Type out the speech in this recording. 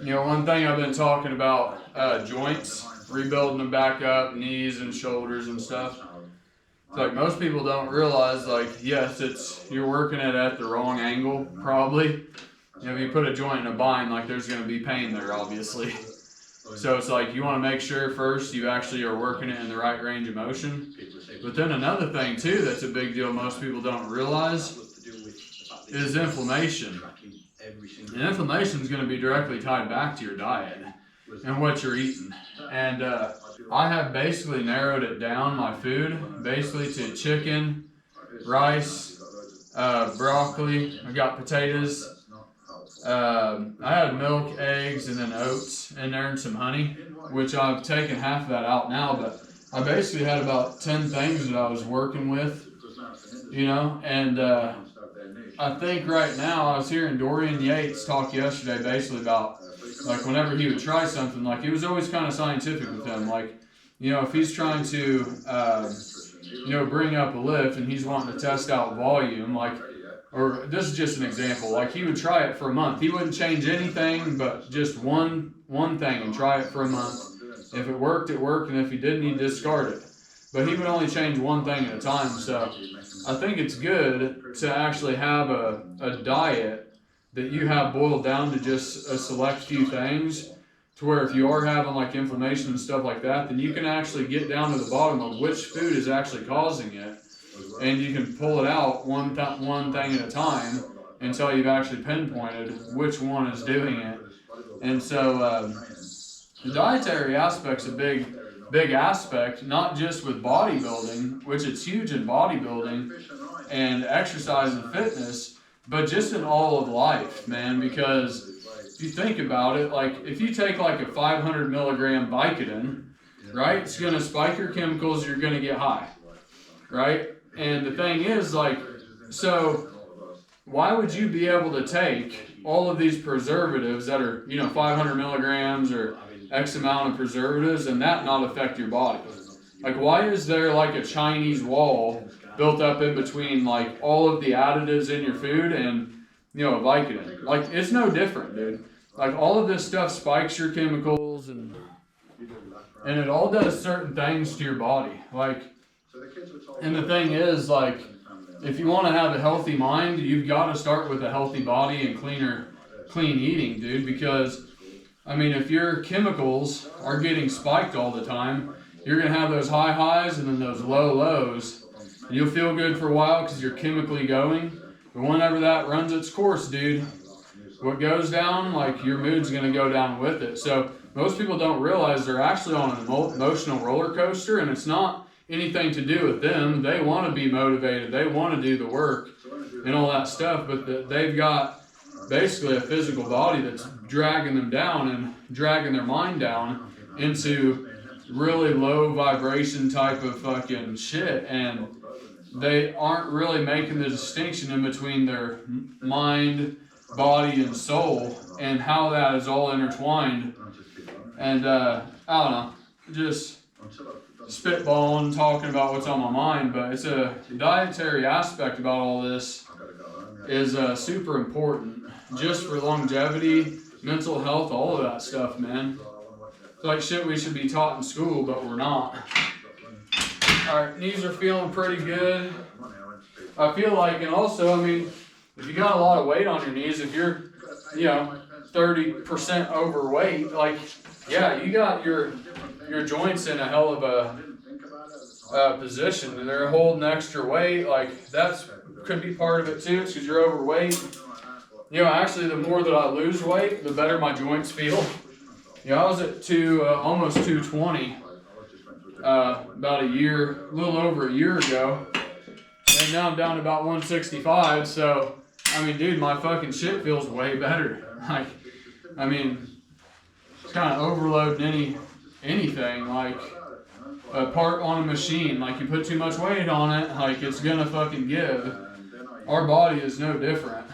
You know, one thing I've been talking about, joints, rebuilding them back up, knees and shoulders and stuff. It's like most people don't realize, like, yes, you're working it at the wrong angle, probably. You know, if you put a joint in a bind, like, there's going to be pain there, obviously. So it's like you want to make sure first you actually are working it in the right range of motion. But then another thing, too, that's a big deal most people don't realize is inflammation. And inflammation is going to be directly tied back to your diet and what you're eating. And I have basically narrowed it down, my food, basically to chicken, rice, broccoli. I got potatoes. I had milk, eggs, and then oats in there and some honey, which I've taken half of that out now. But I basically had about 10 things that I was working with, you know, and I think right now, I was hearing Dorian Yates talk yesterday basically about, like, whenever he would try something, like, it was always kind of scientific with him. Like, you know, if he's trying to, you know, bring up a lift and he's wanting to test out volume, like, or this is just an example, like, he would try it for a month. He wouldn't change anything but just one thing and try it for a month. If it worked, it worked, and if he didn't, he'd discard it. But he would only change one thing at a time, so I think it's good to actually have a diet that you have boiled down to just a select few things, to where if you are having like inflammation and stuff like that, then you can actually get down to the bottom of which food is actually causing it, and you can pull it out one thing at a time until you've actually pinpointed which one is doing it. And so the dietary aspect's a big aspect, not just with bodybuilding, which it's huge in bodybuilding and exercise and fitness, but just in all of life, man. Because if you think about it, like, if you take like a 500 milligram Vicodin, right, it's going to spike your chemicals, you're going to get high, right? And the thing is, like, so why would you be able to take all of these preservatives that are, you know, 500 milligrams or X amount of preservatives and that not affect your body? Like, why is there like a Chinese wall built up in between like all of the additives in your food and, you know, a Vicodin? Like, it's no different, dude. Like, all of this stuff spikes your chemicals and it all does certain things to your body. Like, and the thing is, like, if you want to have a healthy mind, you've got to start with a healthy body and clean eating, dude, because I mean, if your chemicals are getting spiked all the time, you're going to have those high highs and then those low lows. And you'll feel good for a while because you're chemically going. But whenever that runs its course, dude, what goes down, like, your mood's going to go down with it. So most people don't realize they're actually on an emotional roller coaster, and it's not anything to do with them. They want to be motivated. They want to do the work and all that stuff, but they've got basically a physical body that's dragging them down and dragging their mind down into really low vibration type of fucking shit, and they aren't really making the distinction in between their mind, body, and soul and how that is all intertwined. And I don't know, just spitballing, talking about what's on my mind, but it's a dietary aspect about all this is super important just for longevity, mental health, all of that stuff, man. It's like shit we should be taught in school, but we're not. Alright, knees are feeling pretty good. I feel like, and also, I mean, if you got a lot of weight on your knees, if you're, you know, 30% overweight, like, yeah, you got your joints in a hell of a position, and they're holding extra weight. Like, that's could be part of it too. It's because you're overweight. You know, actually, the more that I lose weight, the better my joints feel. You know, I was at almost 220 about a little over a year ago, and now I'm down to about 165. So, I mean, dude, my fucking shit feels way better. Like, I mean, it's kind of overloading anything, like a part on a machine. Like, you put too much weight on it, like, it's gonna fucking give. Our body is no different.